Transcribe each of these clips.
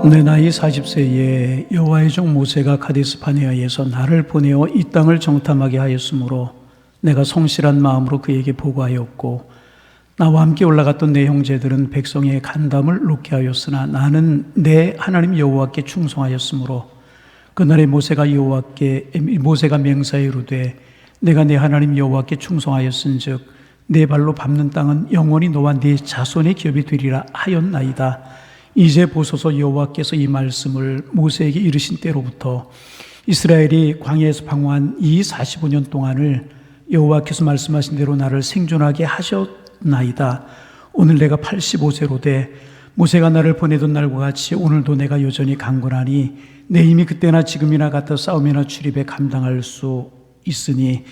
내 나이 40세에 여호와의 종 모세가 가데스 바네아에서 나를 보내어 이 땅을 정탐하게 하였으므로 내가 성실한 마음으로 그에게 보고하였고, 나와 함께 올라갔던 내 형제들은 백성의 간담을 놓게 하였으나 나는 내 하나님 여호와께 충성하였으므로 그날에 모세가 맹세하여 이르되 내가 내 하나님 여호와께 충성하였은즉 내 발로 밟는 땅은 영원히 너와 네 자손의 기업이 되리라 하였나이다. 이제 보소서, 여호와께서 이 말씀을 모세에게 이르신 때로부터 이스라엘이 광야에서 방황한 이 45년 동안을 여호와께서 말씀하신 대로 나를 생존하게 하셨나이다. 오늘 내가 85세로 돼 모세가 나를 보내던 날과 같이 오늘도 내가 여전히 강건하니 내 힘이 그때나 지금이나 같아 싸움이나 출입에 감당할 수 있으니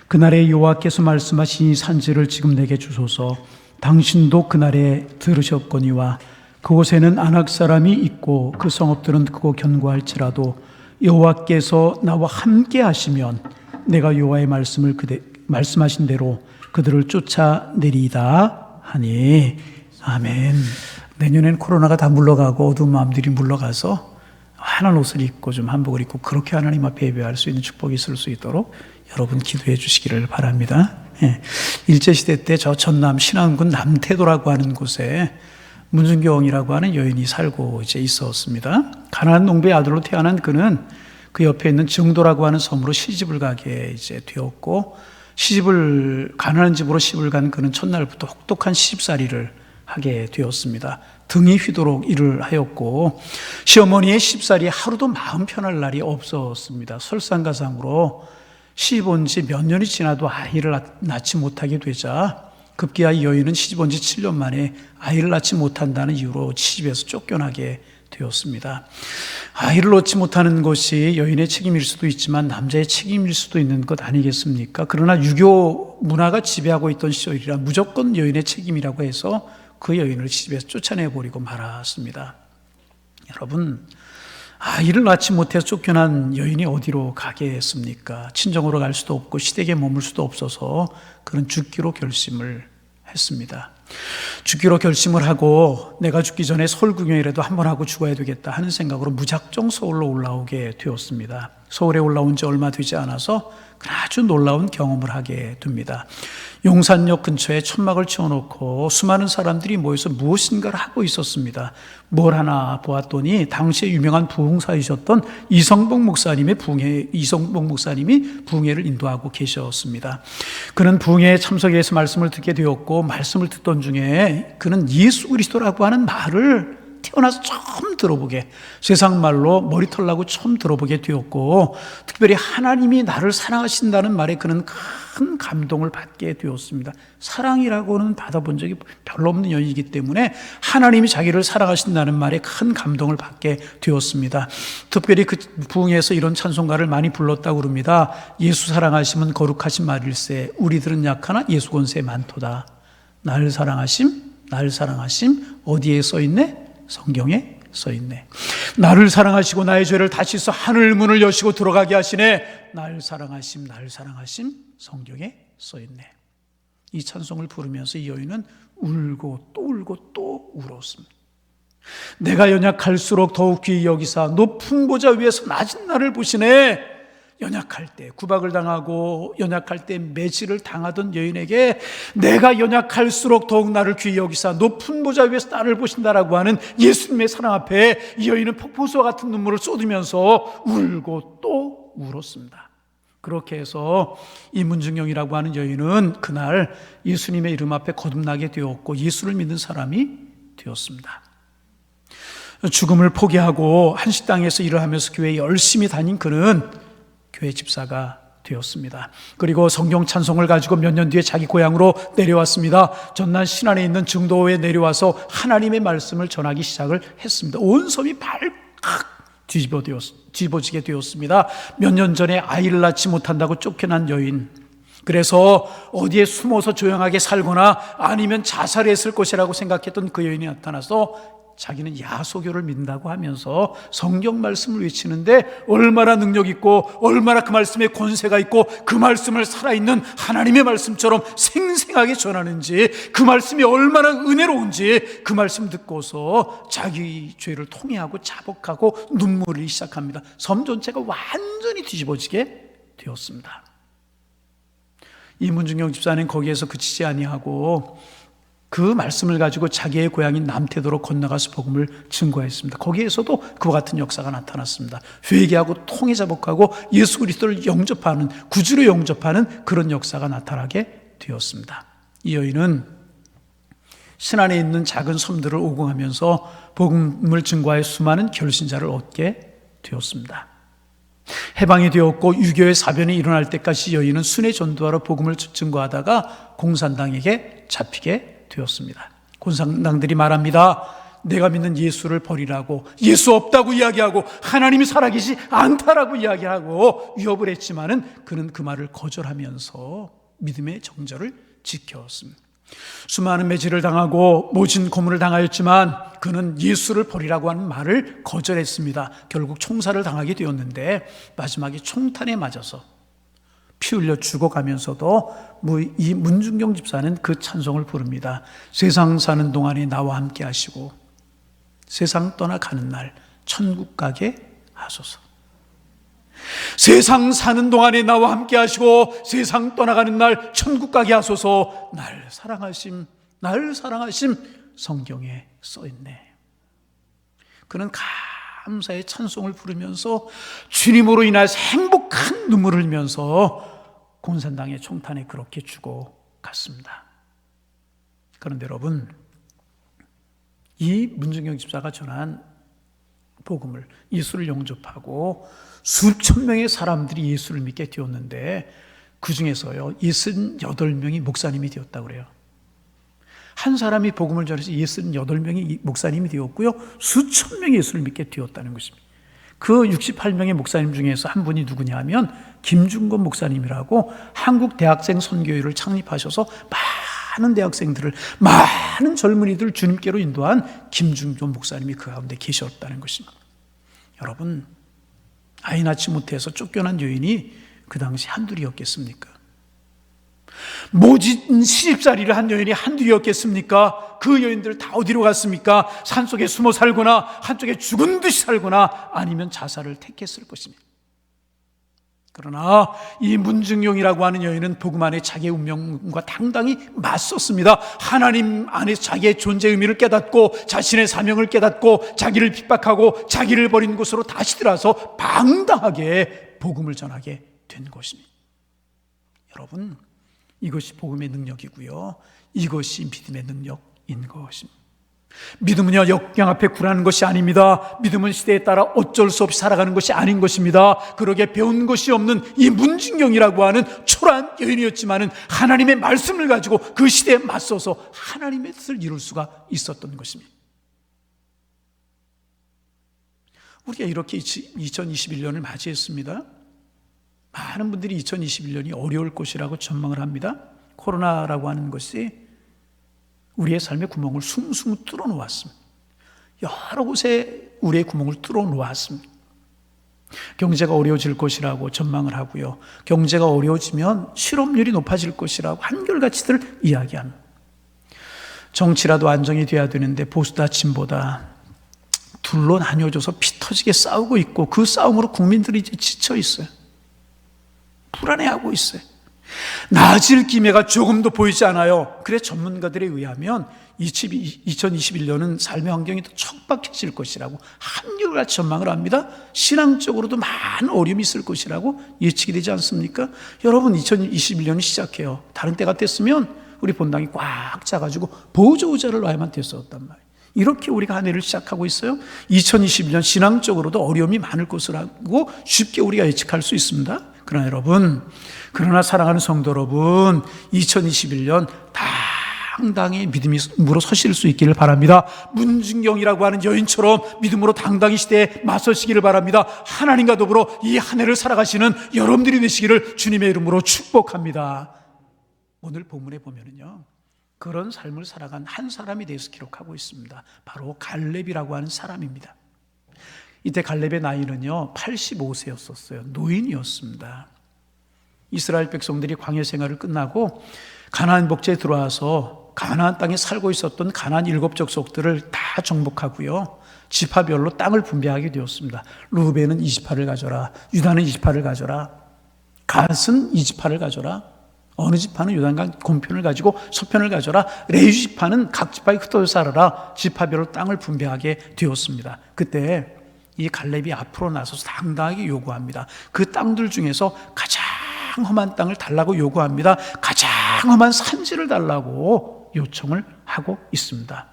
그날에 여호와께서 말씀하신 이 산지를 지금 내게 주소서. 당신도 그날에 들으셨거니와 그곳에는 아낙 사람이 있고 그 성읍들은 크고 견고할지라도 여호와께서 나와 함께 하시면 내가 여호와의 말씀을 말씀하신 대로 그들을 쫓아내리이다 하니. 아멘. 내년엔 코로나가 다 물러가고 어두운 마음들이 물러가서 환한 옷을 입고 좀 한복을 입고 그렇게 하나님 앞에 예배할 수 있는 축복이 있을 수 있도록 여러분 기도해 주시기를 바랍니다. 일제시대 때 저 전남 신안군 남태도라고 하는 곳에 문준경이라고 하는 여인이 살고 있었습니다. 가난한 농부의 아들로 태어난 그는 그 옆에 있는 증도라고 하는 섬으로 시집을 가게 되었고, 가난한 집으로 시집을 간 그는 첫날부터 혹독한 시집살이를 하게 되었습니다. 등이 휘도록 일을 하였고, 시어머니의 시집살이 하루도 마음 편할 날이 없었습니다. 설상가상으로 시집 온 지 몇 년이 지나도 아이를 낳지 못하게 되자 급기야 이 여인은 시집 온 지 7년 만에 아이를 낳지 못한다는 이유로 시집에서 쫓겨나게 되었습니다. 아이를 낳지 못하는 것이 여인의 책임일 수도 있지만 남자의 책임일 수도 있는 것 아니겠습니까? 그러나 유교 문화가 지배하고 있던 시절이라 무조건 여인의 책임이라고 해서 그 여인을 시집에서 쫓아내버리고 말았습니다. 여러분, 아이를 낳지 못해서 쫓겨난 여인이 어디로 가겠습니까? 친정으로 갈 수도 없고 시댁에 머물 수도 없어서 그는 죽기로 결심을 했습니다. 죽기로 결심을 하고 내가 죽기 전에 서울 구경이라도 한번 하고 죽어야 되겠다 하는 생각으로 무작정 서울로 올라오게 되었습니다. 서울에 올라온 지 얼마 되지 않아서 아주 놀라운 경험을 하게 됩니다. 용산역 근처에 천막을 치워놓고 수많은 사람들이 모여서 무엇인가를 하고 있었습니다. 뭘 하나 보았더니 당시에 유명한 부흥사이셨던 이성복 목사님이 부흥회를 인도하고 계셨습니다. 그는 부흥회에 참석해서 말씀을 듣게 되었고, 말씀을 듣던 중에 그는 예수 그리스도라고 하는 말을 태어나서 처음 들어보게, 세상 말로 머리털 나고 처음 들어보게 되었고, 특별히 하나님이 나를 사랑하신다는 말에 그는 큰 감동을 받게 되었습니다. 사랑이라고는 받아본 적이 별로 없는 여인이기 때문에 하나님이 자기를 사랑하신다는 말에 큰 감동을 받게 되었습니다. 특별히 그 부흥회에서 이런 찬송가를 많이 불렀다고 그럽니다. 예수 사랑하심은 거룩하신 말일세, 우리들은 약하나 예수 권세 많도다. 나를 사랑하심 어디에 써있네? 성경에 써있네. 나를 사랑하시고 나의 죄를 다시서 하늘 문을 여시고 들어가게 하시네. 나를 사랑하심 성경에 써있네. 이 찬송을 부르면서 이 여인은 울고 또 울었습니다. 내가 연약할수록 더욱 귀히 여기사 높은 보좌 위에서 낮은 나를 보시네. 연약할 때, 구박을 당하고 연약할 때 매질을 당하던 여인에게 내가 연약할수록 더욱 나를 귀히 여기사 높은 보좌 위에서 나를 보신다라고 하는 예수님의 사랑 앞에 이 여인은 폭포수와 같은 눈물을 쏟으면서 울고 또 울었습니다. 그렇게 해서 이 문중영이라고 하는 여인은 그날 예수님의 이름 앞에 거듭나게 되었고 예수를 믿는 사람이 되었습니다. 죽음을 포기하고 한식당에서 일을 하면서 교회에 열심히 다닌 그는 교회 집사가 되었습니다. 그리고 성경 찬송을 가지고 몇 년 뒤에 자기 고향으로 내려왔습니다. 전남 신안에 있는 증도에 내려와서 하나님의 말씀을 전하기 시작을 했습니다. 온 섬이 발칵 뒤집어지게 되었습니다. 몇 년 전에 아이를 낳지 못한다고 쫓겨난 여인, 그래서 어디에 숨어서 조용하게 살거나 아니면 자살했을 것이라고 생각했던 그 여인이 나타나서 자기는 야소교를 믿는다고 하면서 성경 말씀을 외치는데 얼마나 능력 있고 얼마나 그 말씀에 권세가 있고 그 말씀을 살아있는 하나님의 말씀처럼 생생하게 전하는지, 그 말씀이 얼마나 은혜로운지 그 말씀 듣고서 자기 죄를 통회하고 자복하고 눈물이 시작합니다. 섬 전체가 완전히 뒤집어지게 되었습니다. 이 문중경 집사는 거기에서 그치지 아니하고 그 말씀을 가지고 자기의 고향인 남태도로 건너가서 복음을 증거했습니다. 거기에서도 그와 같은 역사가 나타났습니다. 회개하고 통해 자복하고 예수 그리스도를 영접하는, 구주로 영접하는 그런 역사가 나타나게 되었습니다. 이 여인은 신안에 있는 작은 섬들을 오공하면서 복음을 증거하여 수많은 결신자를 얻게 되었습니다. 해방이 되었고 유교의 사변이 일어날 때까지 여인은 순회 전도하러 복음을 증거하다가 공산당에게 잡히게 되었습니다. 공산당들이 말합니다. 내가 믿는 예수를 버리라고, 예수 없다고 이야기하고 하나님이 살아계시 않다라고 이야기하고 위협을 했지만은 그는 그 말을 거절하면서 믿음의 정절을 지켰습니다. 수많은 매질을 당하고 모진 고문을 당하였지만 그는 예수를 버리라고 하는 말을 거절했습니다. 결국 총살을 당하게 되었는데 마지막에 총탄에 맞아서 피 흘려 죽어가면서도 이 문중경 집사는 그 찬송을 부릅니다. 세상 사는 동안에 나와 함께 하시고 세상 떠나가는 날 천국 가게 하소서. 세상 사는 동안에 나와 함께 하시고 세상 떠나가는 날 천국 가게 하소서. 날 사랑하심, 날 사랑하심, 성경에 써있네. 그는 감사의 찬송을 부르면서 주님으로 인하여서 행복한 눈물을 흘리면서 공산당의 총탄에 그렇게 죽어갔습니다. 그런데 여러분, 이 문중경 집사가 전한 복음을, 예수를 영접하고 수천 명의 사람들이 예수를 믿게 되었는데 그 중에서요 68명이 목사님이 되었다고 그래요. 한 사람이 복음을 전해서 68명이 목사님이 되었고요, 수천 명이 예수를 믿게 되었다는 것입니다. 그 68명의 목사님 중에서 한 분이 누구냐 하면 김중건 목사님이라고 한국 대학생 선교회를 창립하셔서 많은 대학생들을, 많은 젊은이들을 주님께로 인도한 김중건 목사님이 그 가운데 계셨다는 것입니다. 여러분, 아이 낳지 못해서 쫓겨난 여인이 그 당시 한둘이었겠습니까? 모진 시집살이를 한 여인이 한둘이었겠습니까? 그 여인들 다 어디로 갔습니까? 산속에 숨어 살거나 한쪽에 죽은 듯이 살거나 아니면 자살을 택했을 것입니다. 그러나 이 문중용이라고 하는 여인은 복음 안에 자기의 운명과 당당히 맞섰습니다. 하나님 안에 자기의 존재 의미를 깨닫고 자신의 사명을 깨닫고 자기를 핍박하고 자기를 버린 곳으로 다시 들어와서 방당하게 복음을 전하게 된 것입니다. 여러분, 이것이 복음의 능력이고요, 이것이 믿음의 능력인 것입니다. 믿음은요 역경 앞에 굴하는 것이 아닙니다. 믿음은 시대에 따라 어쩔 수 없이 살아가는 것이 아닌 것입니다. 그러게 배운 것이 없는 이 문중경이라고 하는 초라한 여인이었지만은 하나님의 말씀을 가지고 그 시대에 맞서서 하나님의 뜻을 이룰 수가 있었던 것입니다. 우리가 이렇게 2021년을 맞이했습니다. 많은 분들이 2021년이 어려울 것이라고 전망을 합니다. 코로나라고 하는 것이 우리의 삶의 구멍을 숭숭 뚫어 놓았습니다. 여러 곳에 우리의 구멍을 뚫어 놓았습니다. 경제가 어려워질 것이라고 전망을 하고요, 경제가 어려워지면 실업률이 높아질 것이라고 한결같이들 이야기합니다. 정치라도 안정이 돼야 되는데 보수다 진보다 둘로 나뉘어져서 피 터지게 싸우고 있고 그 싸움으로 국민들이 이제 지쳐 있어요. 불안해하고 있어요. 나아질 기미가 조금도 보이지 않아요. 그래 전문가들에 의하면 2021년은 삶의 환경이 더 척박해질 것이라고 한결같이 전망을 합니다. 신앙적으로도 많은 어려움이 있을 것이라고 예측이 되지 않습니까? 여러분, 2021년이 시작해요. 다른 때 같았으면 우리 본당이 꽉 차가지고 보조자를 놔야만 됐었단 말이에요. 이렇게 우리가 한 해를 시작하고 있어요. 2021년 신앙적으로도 어려움이 많을 것이라고 쉽게 우리가 예측할 수 있습니다. 그러나 여러분, 그러나 사랑하는 성도 여러분, 2021년 당당히 믿음으로 서실 수 있기를 바랍니다. 문중경이라고 하는 여인처럼 믿음으로 당당히 시대에 맞서시기를 바랍니다. 하나님과 더불어 이 한 해를 살아가시는 여러분들이 되시기를 주님의 이름으로 축복합니다. 오늘 본문에 보면은요, 그런 삶을 살아간 한 사람에 대해서 기록하고 있습니다. 바로 갈렙이라고 하는 사람입니다. 이때 갈렙의 나이는요 85세였었어요. 노인이었습니다. 이스라엘 백성들이 광야 생활을 끝나고 가나안 복지에 들어와서 가나안 땅에 살고 있었던 가나안 7 족속들을 다 정복하고요, 지파별로 땅을 분배하게 되었습니다. 루벤은 20파를 가져라, 유다는 20파를 가져라, 갓은 20파를 가져라, 어느 지파는 요단강 동편을 가지고 서편을 가져라, 레위 지파는 각 지파에 흩어져 살아라. 지파별로 땅을 분배하게 되었습니다. 그때 이 갈렙이 앞으로 나서서 당당하게 요구합니다. 그 땅들 중에서 가장 험한 땅을 달라고 요구합니다. 가장 험한 산지를 달라고 요청을 하고 있습니다.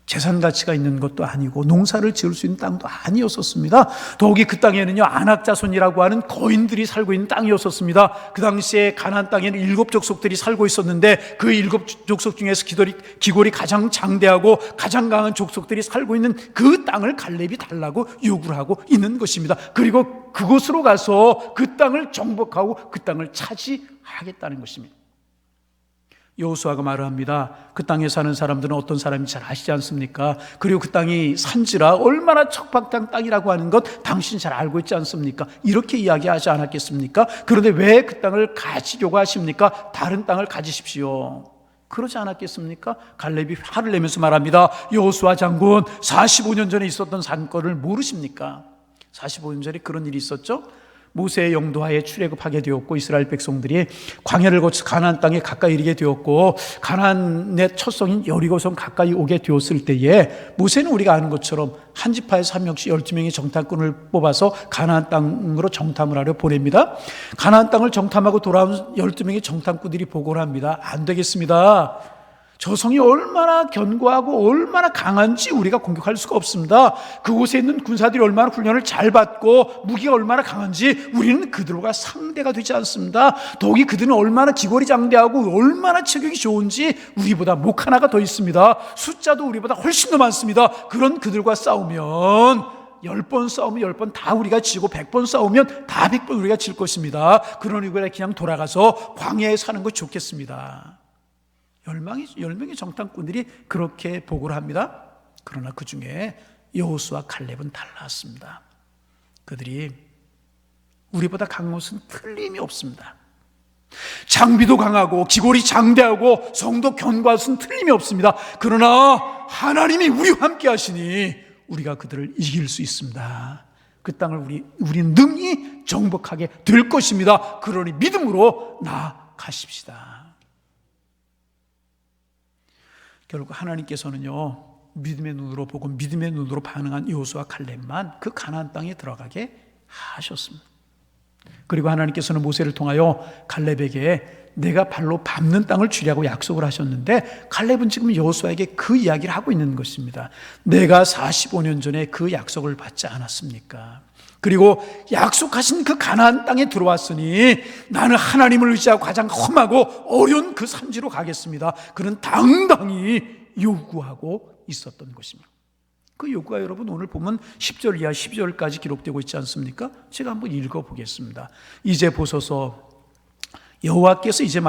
재산 가치가 있는 것도 아니고 농사를 지을 수 있는 땅도 아니었었습니다. 더욱이 그 땅에는요 아낙자손이라고 하는 거인들이 살고 있는 땅이었었습니다. 그 당시에 가나안 땅에는 7 족속들이 살고 있었는데 그 7 족속 중에서 기골이 가장 장대하고 가장 강한 족속들이 살고 있는 그 땅을 갈렙이 달라고 요구를 하고 있는 것입니다. 그리고 그곳으로 가서 그 땅을 정복하고 그 땅을 차지하겠다는 것입니다. 여호수아가 말을 합니다. 그 땅에 사는 사람들은 어떤 사람인지 잘 아시지 않습니까? 그리고 그 땅이 산지라 얼마나 척박한 땅이라고 하는 것 당신 잘 알고 있지 않습니까? 이렇게 이야기하지 않았겠습니까? 그런데 왜 그 땅을 가지려고 하십니까? 다른 땅을 가지십시오. 그러지 않았겠습니까? 갈렙이 화를 내면서 말합니다. 여호수아 장군, 45년 전에 있었던 사건을 모르십니까? 45년 전에 그런 일이 있었죠? 모세의 영도하에 출애굽하게 되었고 이스라엘 백성들이 광야를 거쳐 가나안 땅에 가까이 이르게 되었고 가나안의 첫 성인 여리고성 가까이 오게 되었을 때에 모세는 우리가 아는 것처럼 한 지파에서 한 명씩 12명의 정탐꾼을 뽑아서 가나안 땅으로 정탐을 하려 보냅니다. 가나안 땅을 정탐하고 돌아온 12명의 정탐꾼들이 보고를 합니다. 안 되겠습니다. 저 성이 얼마나 견고하고 얼마나 강한지 우리가 공격할 수가 없습니다. 그곳에 있는 군사들이 얼마나 훈련을 잘 받고 무기가 얼마나 강한지 우리는 그들과 상대가 되지 않습니다. 더욱이 그들은 얼마나 기골이 장대하고 얼마나 체격이 좋은지 우리보다 목 하나가 더 있습니다. 숫자도 우리보다 훨씬 더 많습니다. 그런 그들과 싸우면 10번 싸우면 10번 다 우리가 지고 100번 싸우면 다 100번 우리가 질 것입니다. 그러니 우리가 그냥 돌아가서 광야에 사는 것이 좋겠습니다. 10명의 정탐꾼들이 그렇게 보고를 합니다. 그러나 그 중에 여호수아 칼렙은 달랐습니다. 그들이 우리보다 강한 것은 틀림이 없습니다. 장비도 강하고 기골이 장대하고 성도 견고한 것은 틀림이 없습니다. 그러나 하나님이 우리와 함께 하시니 우리가 그들을 이길 수 있습니다. 그 땅을 우리는 능히 정복하게 될 것입니다. 그러니 믿음으로 나아가십시다. 결국 하나님께서는요 믿음의 눈으로 보고 믿음의 눈으로 반응한 여호수아 칼렙만 그 가나안 땅에 들어가게 하셨습니다. 그리고 하나님께서는 모세를 통하여 칼렙에게 내가 발로 밟는 땅을 주려고 약속을 하셨는데 칼렙은 지금 여호수아에게 그 이야기를 하고 있는 것입니다. 내가 45년 전에 그 약속을 받지 않았습니까? 그리고 약속하신 그 가나안 땅에 들어왔으니 나는 하나님을 의지하고 가장 험하고 어려운 그 산지로 가겠습니다. 그는 당당히 요구하고 있었던 것입니다. 그 요구가 여러분 오늘 보면 10절 이하 12절까지 기록되고 있지 않습니까? 제가 한번 읽어보겠습니다. 이제 보소서 여호와께서 이제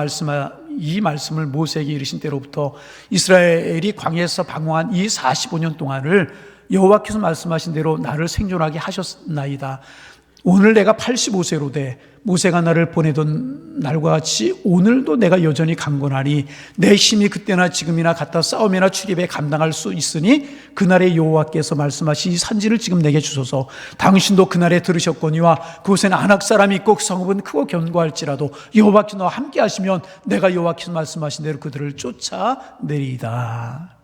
이 말씀을 모세에게 이르신 때로부터 이스라엘이 광야에서 방황한 이 45년 동안을 여호와께서 말씀하신 대로 나를 생존하게 하셨나이다. 오늘 내가 85세로 돼 모세가 나를 보내던 날과 같이 오늘도 내가 여전히 강건하니 내 힘이 그때나 지금이나 같아 싸움이나 출입에 감당할 수 있으니 그날에 여호와께서 말씀하신 이 산지를 지금 내게 주소서. 당신도 그날에 들으셨거니와 그곳에는 아낙 사람이 있고 그 성읍은 크고 견고할지라도 여호와께서 너와 함께 하시면 내가 여호와께서 말씀하신 대로 그들을 쫓아내리이다.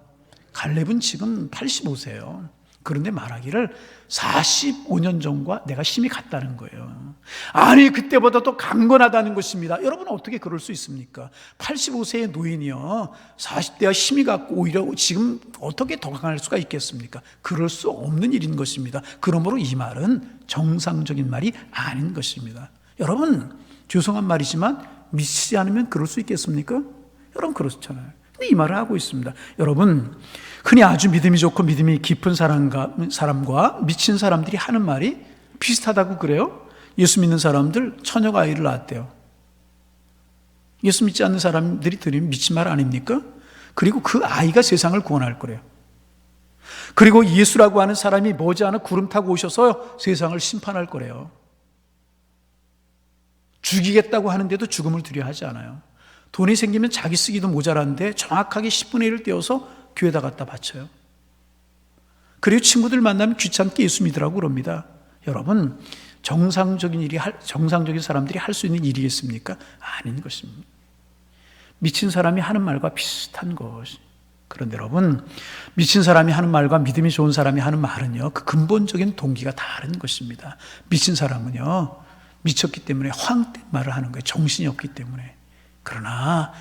갈렙은 지금 85세예요. 그런데 말하기를 45년 전과 내가 힘이 같다는 거예요. 아니 그때보다 더 강건하다는 것입니다. 여러분 어떻게 그럴 수 있습니까? 85세의 노인이요 40대와 힘이 같고 오히려 지금 어떻게 더 강할 수가 있겠습니까? 그럴 수 없는 일인 것입니다. 그러므로 이 말은 정상적인 말이 아닌 것입니다. 여러분 죄송한 말이지만 믿지 않으면 그럴 수 있겠습니까? 여러분 그렇잖아요. 근데 이 말을 하고 있습니다. 여러분 흔히 아주 믿음이 좋고 믿음이 깊은 사람과 미친 사람들이 하는 말이 비슷하다고 그래요? 예수 믿는 사람들 처녀가 아이를 낳았대요. 예수 믿지 않는 사람들이 들으면 미친 말 아닙니까? 그리고 그 아이가 세상을 구원할 거래요. 그리고 예수라고 하는 사람이 머지않아 구름 타고 오셔서 세상을 심판할 거래요. 죽이겠다고 하는데도 죽음을 두려워하지 않아요. 돈이 생기면 자기 쓰기도 모자란데 정확하게 10분의 1을 떼어서 교회에다 갖다 바쳐요. 그리고 친구들 만나면 귀찮게 예수 믿으라고 그럽니다. 여러분, 정상적인 사람들이 할 수 있는 일이겠습니까? 아닌 것입니다. 미친 사람이 하는 말과 비슷한 것이. 그런데 여러분, 미친 사람이 하는 말과 믿음이 좋은 사람이 하는 말은요, 그 근본적인 동기가 다른 것입니다. 미친 사람은요, 미쳤기 때문에 황된 말을 하는 거예요. 정신이 없기 때문에. 그러나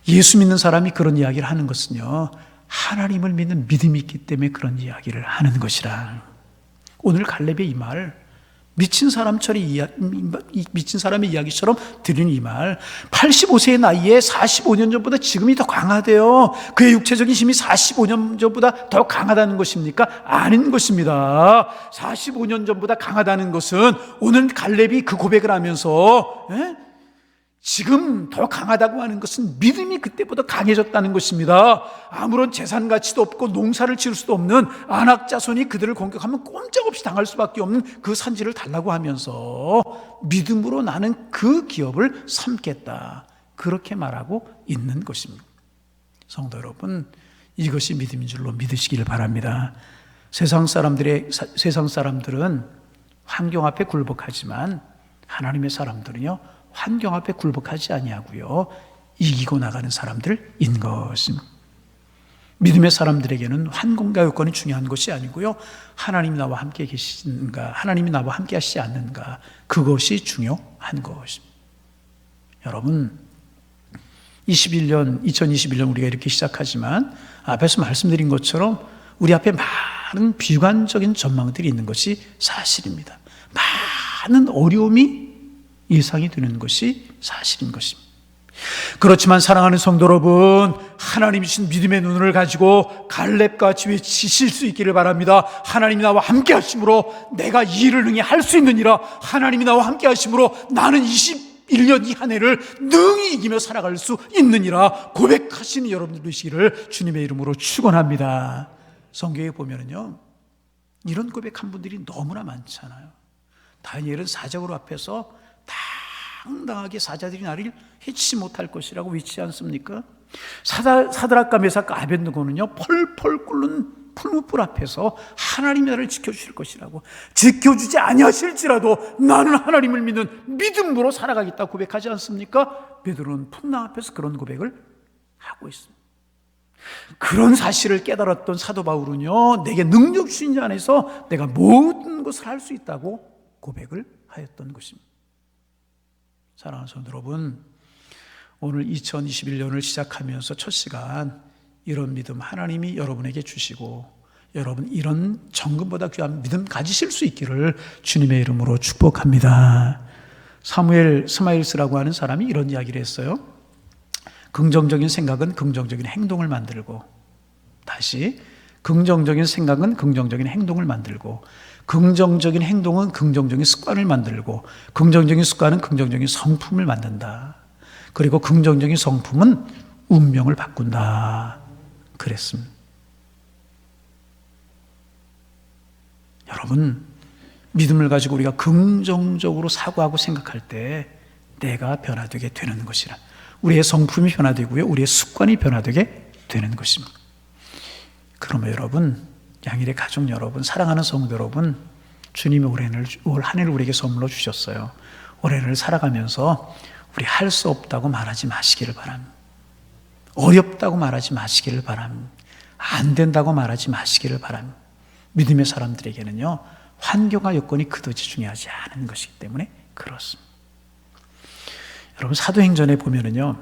예수 믿는 사람이 그런 이야기를 하는 것은요, 하나님을 믿는 믿음이 있기 때문에 그런 이야기를 하는 것이라. 오늘 갈렙의 이 말, 미친 사람의 이야기처럼 드리는 이 말, 85세의 나이에 45년 전보다 지금이 더 강하대요. 그의 육체적인 힘이 45년 전보다 더 강하다는 것입니까? 아닌 것입니다. 45년 전보다 강하다는 것은 오늘 갈렙이 그 고백을 하면서 지금 더 강하다고 하는 것은 믿음이 그때보다 강해졌다는 것입니다. 아무런 재산 가치도 없고 농사를 지을 수도 없는 안악 자손이 그들을 공격하면 꼼짝없이 당할 수밖에 없는 그 산지를 달라고 하면서 믿음으로 나는 그 기업을 삼겠다, 그렇게 말하고 있는 것입니다. 성도 여러분, 이것이 믿음인 줄로 믿으시기를 바랍니다. 세상 사람들은 환경 앞에 굴복하지만 하나님의 사람들은요, 환경 앞에 굴복하지 아니하고요, 이기고 나가는 사람들인 것입니다. 믿음의 사람들에게는 환경과 여건이 중요한 것이 아니고요, 하나님이 나와 함께 계시는가, 하나님이 나와 함께 하시지 않는가, 그것이 중요한 것입니다. 여러분, 2021년 우리가 이렇게 시작하지만 앞에서 말씀드린 것처럼 우리 앞에 많은 비관적인 전망들이 있는 것이 사실입니다. 많은 어려움이 예상이 되는 것이 사실인 것입니다. 그렇지만 사랑하는 성도 여러분, 하나님이 주신 믿음의 눈을 가지고 갈렙같이 외치실 수 있기를 바랍니다. 하나님이 나와 함께 하심으로 내가 이 일을 능히 할 수 있느니라. 하나님이 나와 함께 하심으로 나는 21년 이 한 해를 능히 이기며 살아갈 수 있느니라 고백하시는 여러분들 되시기를 주님의 이름으로 축원합니다. 성경에 보면은요, 이런 고백한 분들이 너무나 많잖아요. 다니엘은 사자굴 앞에서 당당하게 사자들이 나를 해치지 못할 것이라고 외치지 않습니까? 사드락과 메삭과 아벳느고는요, 펄펄 끓는 풀무불 앞에서 하나님이 나를 지켜주실 것이라고, 지켜주지 아니하실지라도 나는 하나님을 믿는 믿음으로 살아가겠다고 고백하지 않습니까? 베드로는 풍랑 앞에서 그런 고백을 하고 있습니다. 그런 사실을 깨달았던 사도 바울은요, 내게 능력 주신 자 안에서 내가 모든 것을 할 수 있다고 고백을 하였던 것입니다. 사랑하는 성도 여러분, 오늘 2021년을 시작하면서 첫 시간 이런 믿음 하나님이 여러분에게 주시고 여러분 이런 정금보다 귀한 믿음 가지실 수 있기를 주님의 이름으로 축복합니다. 사무엘 스마일스라고 하는 사람이 이런 이야기를 했어요. 긍정적인 생각은 긍정적인 행동을 만들고, 다시 긍정적인 생각은 긍정적인 행동을 만들고, 긍정적인 행동은 긍정적인 습관을 만들고, 긍정적인 습관은 긍정적인 성품을 만든다. 그리고 긍정적인 성품은 운명을 바꾼다. 그랬습니다. 여러분, 믿음을 가지고 우리가 긍정적으로 사고하고 생각할 때 내가 변화되게 되는 것이라. 우리의 성품이 변화되고요, 우리의 습관이 변화되게 되는 것입니다. 그러면 여러분, 양일의 가족 여러분, 사랑하는 성도 여러분, 주님이 올 한 해를 우리에게 선물로 주셨어요. 올해를 살아가면서 우리 할 수 없다고 말하지 마시기를 바랍니다. 어렵다고 말하지 마시기를 바랍니다. 안 된다고 말하지 마시기를 바랍니다. 믿음의 사람들에게는요, 환경과 여건이 그다지 중요하지 않은 것이기 때문에 그렇습니다. 여러분, 사도행전에 보면은요,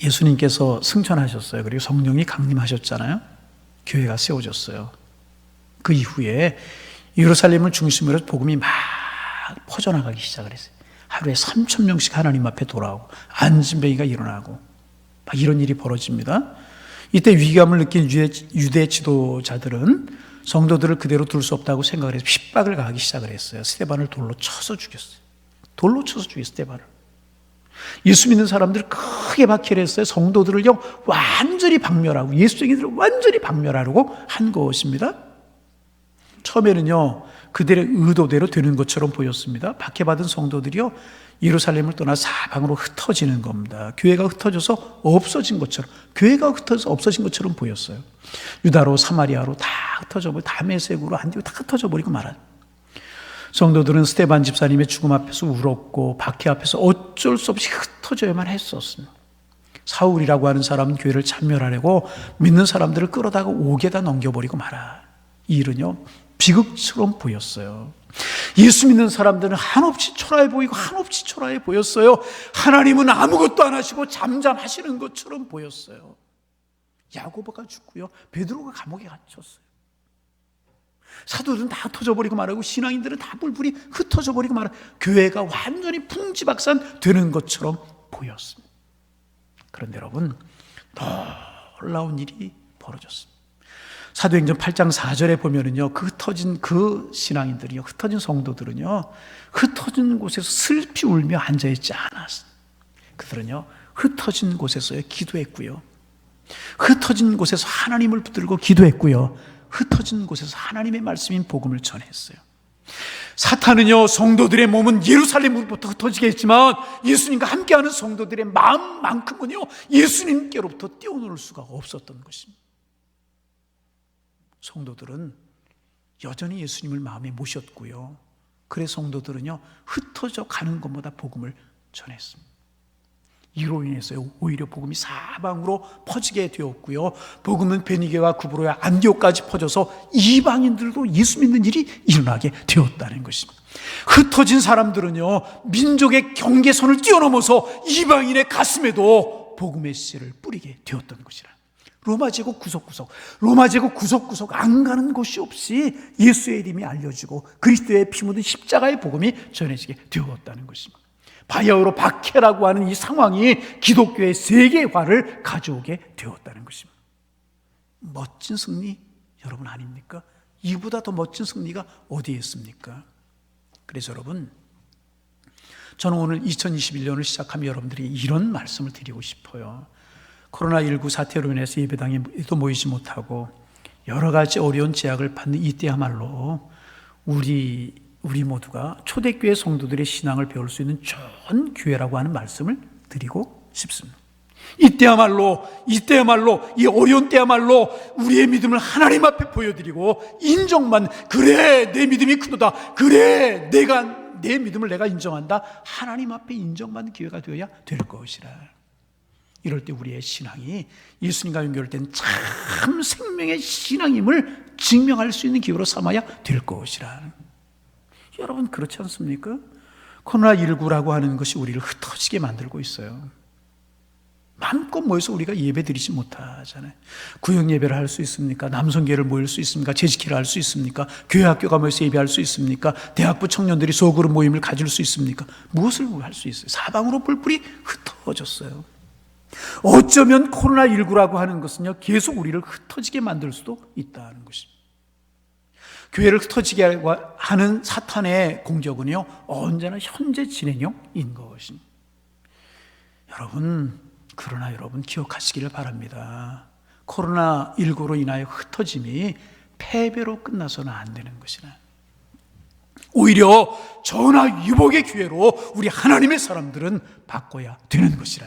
예수님께서 승천하셨어요. 그리고 성령이 강림하셨잖아요. 교회가 세워졌어요. 그 이후에 예루살렘을 중심으로 복음이 막 퍼져나가기 시작을 했어요. 하루에 3,000명씩 하나님 앞에 돌아오고 안진뱅이가 일어나고 막 이런 일이 벌어집니다. 이때 위기감을 느낀 유대 지도자들은 성도들을 그대로 둘 수 없다고 생각을 해서 핍박을 가하기 시작을 했어요. 스데반을 돌로 쳐서 죽였어요. 돌로 쳐서 죽였어요, 스데반을. 예수 믿는 사람들 크게 박해를 했어요. 성도들을요 완전히 박멸하고 예수쟁이들을 완전히 박멸하려고 한 것입니다. 처음에는요 그들의 의도대로 되는 것처럼 보였습니다. 박해받은 성도들이요 예루살렘을 떠나 사방으로 흩어지는 겁니다. 교회가 흩어져서 없어진 것처럼, 교회가 흩어져서 없어진 것처럼 보였어요. 유다로 사마리아로 다 흩어져 버리고, 다메섹으로 안디옥 다 흩어져 버리고 말아요. 성도들은 스데반 집사님의 죽음 앞에서 울었고 박해 앞에서 어쩔 수 없이 흩어져야만 했었습니다. 사울이라고 하는 사람은 교회를 참멸하려고 믿는 사람들을 끌어다가 옥에다 넘겨버리고 말아. 이 일은요 비극처럼 보였어요. 예수 믿는 사람들은 한없이 초라해 보이고 한없이 초라해 보였어요. 하나님은 아무것도 안 하시고 잠잠하시는 것처럼 보였어요. 야고보가 죽고요 베드로가 감옥에 갇혔어요. 사도들은 다 흩어져 버리고 말하고 신앙인들은 다 뿔뿔이 흩어져 버리고 말하고 교회가 완전히 풍지박산 되는 것처럼 보였습니다. 그런데 여러분 놀라운 일이 벌어졌습니다. 사도행전 8장 4절에 보면은요 그 흩어진 그 신앙인들이요 흩어진 성도들은요 흩어진 곳에서 슬피 울며 앉아있지 않았어요. 그들은요 흩어진 곳에서 기도했고요 흩어진 곳에서 하나님을 붙들고 기도했고요 흩어진 곳에서 하나님의 말씀인 복음을 전했어요. 사탄은요 성도들의 몸은 예루살렘으로부터 흩어지게 했지만 예수님과 함께하는 성도들의 마음만큼은요 예수님께로부터 떼어놓을 수가 없었던 것입니다. 성도들은 여전히 예수님을 마음에 모셨고요 그래서 성도들은요 흩어져 가는 것보다 복음을 전했습니다. 이로 인해서 오히려 복음이 사방으로 퍼지게 되었고요 복음은 베니게와 구브로와 안디옥까지 퍼져서 이방인들도 예수 믿는 일이 일어나게 되었다는 것입니다. 흩어진 사람들은요 민족의 경계선을 뛰어넘어서 이방인의 가슴에도 복음의 씨를 뿌리게 되었던 것이라. 로마 제국 구석구석 안 가는 곳이 없이 예수의 이름이 알려지고 그리스도의 피 묻은 십자가의 복음이 전해지게 되었다는 것입니다. 바야흐로 박해라고 하는 이 상황이 기독교의 세계화를 가져오게 되었다는 것입니다. 멋진 승리 여러분 아닙니까? 이보다 더 멋진 승리가 어디에 있습니까? 그래서 여러분 저는 오늘 2021년을 시작하며 여러분들이 이런 말씀을 드리고 싶어요. 코로나19 사태로 인해서 예배당에도 모이지 못하고 여러 가지 어려운 제약을 받는 이때야말로 우리 모두가 초대교회 성도들의 신앙을 배울 수 있는 좋은 기회라고 하는 말씀을 드리고 싶습니다. 이때야말로 이 어려운 때야말로 우리의 믿음을 하나님 앞에 보여드리고 인정만, 그래 내 믿음이 크도다, 그래 내 믿음을 내가 인정한다, 하나님 앞에 인정받는 기회가 되어야 될 것이라. 이럴 때 우리의 신앙이 예수님과 연결된 참 생명의 신앙임을 증명할 수 있는 기회로 삼아야 될 것이라. 여러분 그렇지 않습니까? 코로나19라고 하는 것이 우리를 흩어지게 만들고 있어요. 마음껏 모여서 우리가 예배 드리지 못하잖아요. 구역 예배를 할 수 있습니까? 남성교회를 모일 수 있습니까? 재직회를 할 수 있습니까? 교회 학교가 모여서 예배할 수 있습니까? 대학부 청년들이 소그룹 모임을 가질 수 있습니까? 무엇을 할 수 있어요? 사방으로 뿔뿔이 흩어졌어요. 어쩌면 코로나19라고 하는 것은요 계속 우리를 흩어지게 만들 수도 있다는 것입니다. 교회를 흩어지게 하는 사탄의 공격은요 언제나 현재 진행형인 것입니다. 그러나 여러분 기억하시기를 바랍니다. 코로나19로 인하여 흩어짐이 패배로 끝나서는 안 되는 것이나 오히려 전화 유복의 기회로 우리 하나님의 사람들은 바꿔야 되는 것이라.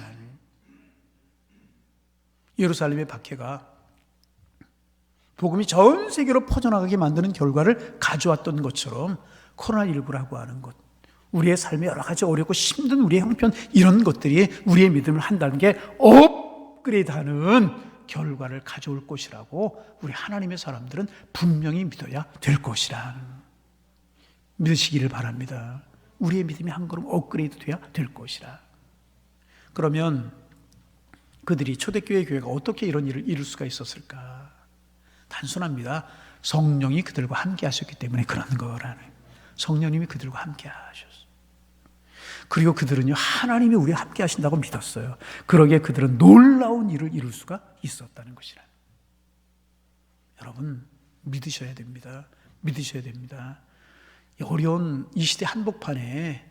예루살렘의 박해가 복음이 전 세계로 퍼져나가게 만드는 결과를 가져왔던 것처럼 코로나19라고 하는 것, 우리의 삶에 여러 가지 어렵고 힘든 우리의 형편, 이런 것들이 우리의 믿음을 한 단계 업그레이드하는 결과를 가져올 것이라고 우리 하나님의 사람들은 분명히 믿어야 될 것이라 믿으시기를 바랍니다. 우리의 믿음이 한 걸음 업그레이드 돼야 될 것이라. 그러면 그들이 초대교회 교회가 어떻게 이런 일을 이룰 수가 있었을까? 단순합니다. 성령이 그들과 함께 하셨기 때문에 그런 거라는. 성령님이 그들과 함께 하셨어요. 그리고 그들은요 하나님이 우리와 함께 하신다고 믿었어요. 그러기에 그들은 놀라운 일을 이룰 수가 있었다는 것이라. 여러분 믿으셔야 됩니다. 믿으셔야 됩니다. 어려운 이 시대 한복판에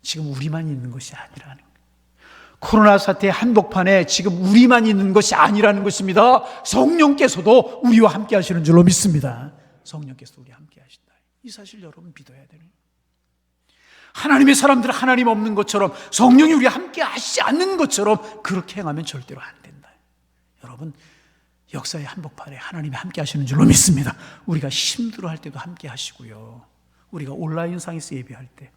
지금 우리만 있는 것이 아니라는 거예요. 코로나 사태의 한복판에 지금 우리만 있는 것이 아니라는 것입니다. 성령께서도 우리와 함께 하시는 줄로 믿습니다. 성령께서도 우리와 함께 하신다. 이 사실 여러분 믿어야 되는, 하나님의 사람들은 하나님 없는 것처럼, 성령이 우리와 함께 하시지 않는 것처럼 그렇게 행하면 절대로 안 된다. 여러분, 역사의 한복판에 하나님이 함께 하시는 줄로 믿습니다. 우리가 힘들어할 때도 함께 하시고요, 우리가 온라인상에서 예배할 때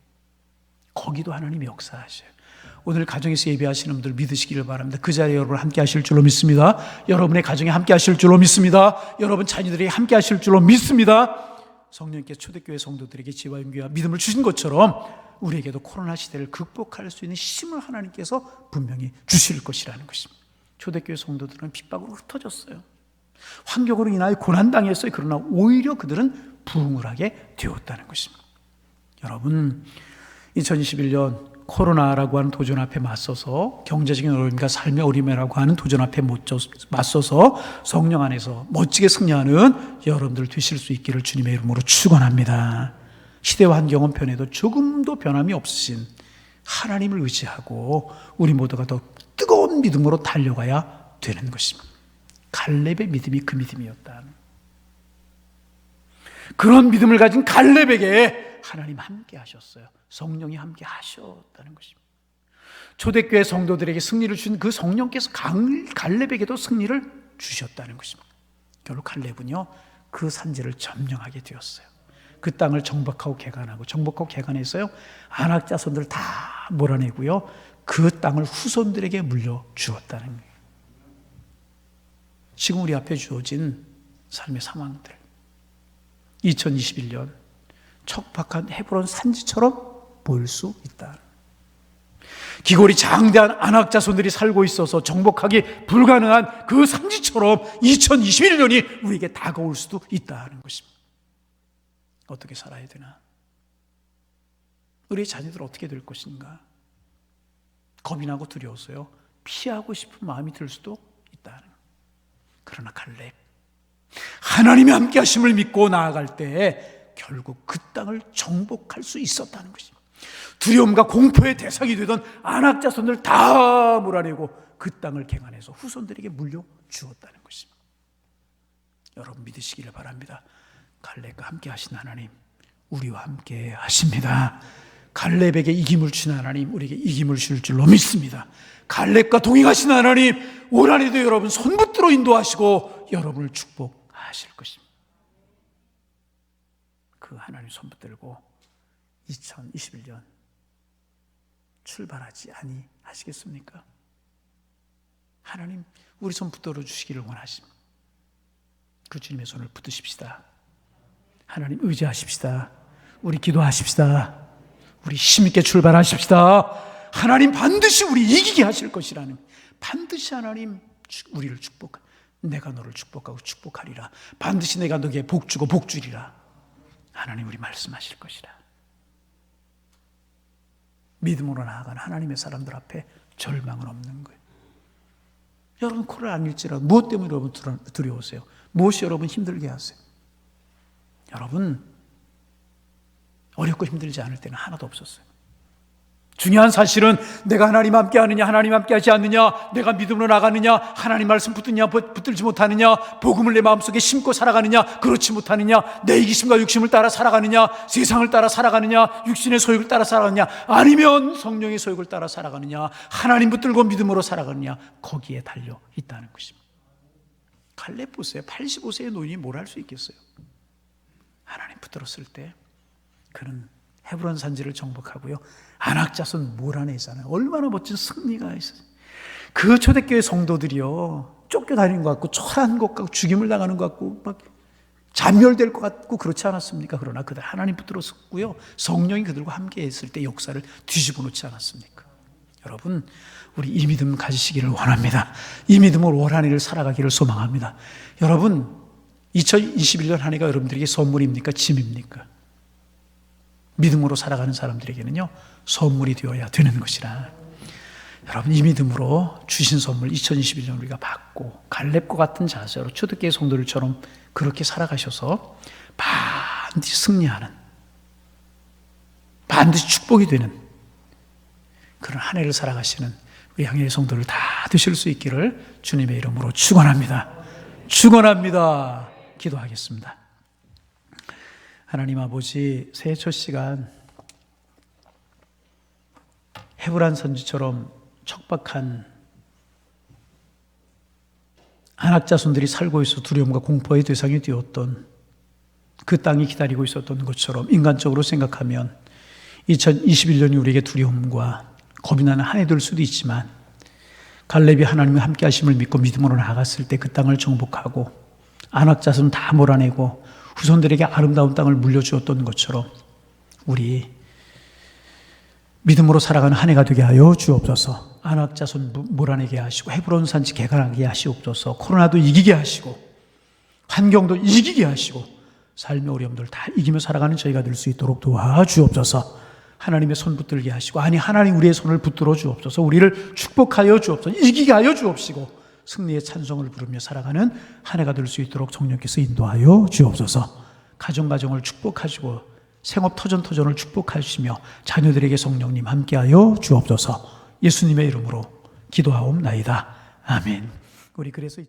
거기도 하나님이 역사하셔요. 오늘 가정에서 예배하시는 분들 믿으시기를 바랍니다. 그 자리에 여러분 함께 하실 줄로 믿습니다. 여러분의 가정에 함께 하실 줄로 믿습니다. 여러분 자녀들에게 함께 하실 줄로 믿습니다. 성령께서 초대교회 성도들에게 지혜와 용기와 믿음을 주신 것처럼 우리에게도 코로나 시대를 극복할 수 있는 힘을 하나님께서 분명히 주실 것이라는 것입니다. 초대교회 성도들은 핍박으로 흩어졌어요. 환경으로 인하여 고난당했어요. 그러나 오히려 그들은 부흥을 하게 되었다는 것입니다. 여러분, 2021년 코로나라고 하는 도전 앞에 맞서서, 경제적인 어려움과 삶의 어려움이라고 하는 도전 앞에 맞서서 성령 안에서 멋지게 승리하는 여러분들 되실 수 있기를 주님의 이름으로 축원합니다. 시대와 환경은 변해도 조금도 변함이 없으신 하나님을 의지하고 우리 모두가 더 뜨거운 믿음으로 달려가야 되는 것입니다. 갈렙의 믿음이 그 믿음이었다. 그런 믿음을 가진 갈렙에게 하나님 함께 하셨어요. 성령이 함께 하셨다는 것입니다. 초대교회 성도들에게 승리를 준 그 성령께서 갈렙에게도 승리를 주셨다는 것입니다. 결국 갈렙은요, 그 산지를 점령하게 되었어요. 그 땅을 정복하고 개간해서요, 아낙 자손들 다 몰아내고요, 그 땅을 후손들에게 물려주었다는 거예요. 지금 우리 앞에 주어진 삶의 상황들, 2021년 척박한 헤브론 산지처럼 보일 수 있다. 기골이 장대한 아낙 자손들이 살고 있어서 정복하기 불가능한 그 산지처럼 2021년이 우리에게 다가올 수도 있다는 것입니다. 어떻게 살아야 되나? 우리 자녀들 어떻게 될 것인가? 겁이 나고 두려워서요, 피하고 싶은 마음이 들 수도 있다는. 그러나 갈렙, 하나님의 함께 하심을 믿고 나아갈 때 결국 그 땅을 정복할 수 있었다는 것입니다. 두려움과 공포의 대상이 되던 아낙 자손들 다 몰아내고 그 땅을 개간해서 후손들에게 물려주었다는 것입니다. 여러분 믿으시기를 바랍니다. 갈렙과 함께 하신 하나님, 우리와 함께 하십니다. 갈렙에게 이김을 주신 하나님, 우리에게 이김을 줄 줄로 믿습니다. 갈렙과 동행하신 하나님, 올 한해도 여러분 손붙들어 인도하시고 여러분을 축복하실 것입니다. 그 하나님 손붙들고 2021년 출발하지 아니하시겠습니까? 하나님, 우리 손 붙들어 주시기를 원하십니다. 그 주님의 손을 붙드십시다. 하나님 의지하십시다. 우리 기도하십시다. 우리 힘있게 출발하십시다. 하나님 반드시 우리 이기게 하실 것이라는, 반드시 하나님 우리를 축복하, 내가 너를 축복하고 축복하리라. 반드시 내가 너에게 복주고 복주리라. 하나님 우리 말씀하실 것이라. 믿음으로 나아가는 하나님의 사람들 앞에 절망은 없는 거예요. 여러분 코로나 아닐지라도 무엇 때문에 여러분 두려우세요? 무엇이 여러분 힘들게 하세요? 여러분 어렵고 힘들지 않을 때는 하나도 없었어요. 중요한 사실은 내가 하나님 함께 하느냐, 하나님 함께 하지 않느냐, 내가 믿음으로 나가느냐, 하나님 말씀 붙드냐, 붙들지 못하느냐, 복음을 내 마음속에 심고 살아가느냐, 그렇지 못하느냐, 내 이기심과 욕심을 따라 살아가느냐, 세상을 따라 살아가느냐, 육신의 소욕을 따라 살아가느냐, 아니면 성령의 소욕을 따라 살아가느냐, 하나님 붙들고 믿음으로 살아가느냐, 거기에 달려 있다는 것입니다. 갈렙 보세요. 85세의 노인이 뭘 할 수 있겠어요? 하나님 붙들었을 때 그는 헤브론 산지를 정복하고요, 아낙 자손 몰아내잖아요. 얼마나 멋진 승리가 있어요. 그 초대교회 성도들이요, 쫓겨다니는 것 같고 초라한 것 같고 죽임을 당하는 것 같고 막 잔멸될 것 같고 그렇지 않았습니까? 그러나 그들 하나님 붙들었고요, 성령이 그들과 함께 했을 때 역사를 뒤집어 놓지 않았습니까? 여러분 우리 이 믿음 가지시기를 원합니다. 이 믿음으로 올 한 해를 살아가기를 소망합니다. 여러분 2021년 한 해가 여러분들에게 선물입니까? 짐입니까? 믿음으로 살아가는 사람들에게는요, 선물이 되어야 되는 것이라. 여러분 이 믿음으로 주신 선물 2021년 우리가 받고 갈렙과 같은 자세로 초대교회 성도들처럼 그렇게 살아가셔서 반드시 승리하는, 반드시 축복이 되는 그런 한 해를 살아가시는 우리 향예의 성도를 다 드실 수 있기를 주님의 이름으로 축원합니다. 축원합니다. 기도하겠습니다. 하나님 아버지, 새해 첫 시간 헤브란 선지처럼 척박한 안악자손들이 살고 있어 두려움과 공포의 대상이 되었던 그 땅이 기다리고 있었던 것처럼 인간적으로 생각하면 2021년이 우리에게 두려움과 겁이 나는 한 해 될 수도 있지만 갈렙이 하나님과 함께 하심을 믿고 믿음으로 나아갔을 때 그 땅을 정복하고 안악자손 다 몰아내고 후손들에게 아름다운 땅을 물려주었던 것처럼 우리 믿음으로 살아가는 한 해가 되게 하여 주옵소서. 안악자손 몰아내게 하시고 헤브론 산지 개간하게 하시옵소서. 코로나도 이기게 하시고 환경도 이기게 하시고 삶의 어려움들 다 이기며 살아가는 저희가 될 수 있도록 도와주옵소서. 하나님의 손 붙들게 하시고 하나님 우리의 손을 붙들어 주옵소서. 우리를 축복하여 주옵소서. 이기게 하여 주옵시고 승리의 찬송을 부르며 살아가는 한 해가 될 수 있도록 성령께서 인도하여 주옵소서. 가정을 축복하시고 생업 터전을 축복하시며 자녀들에게 성령님 함께하여 주옵소서. 예수님의 이름으로 기도하옵나이다. 아멘. 우리 그래서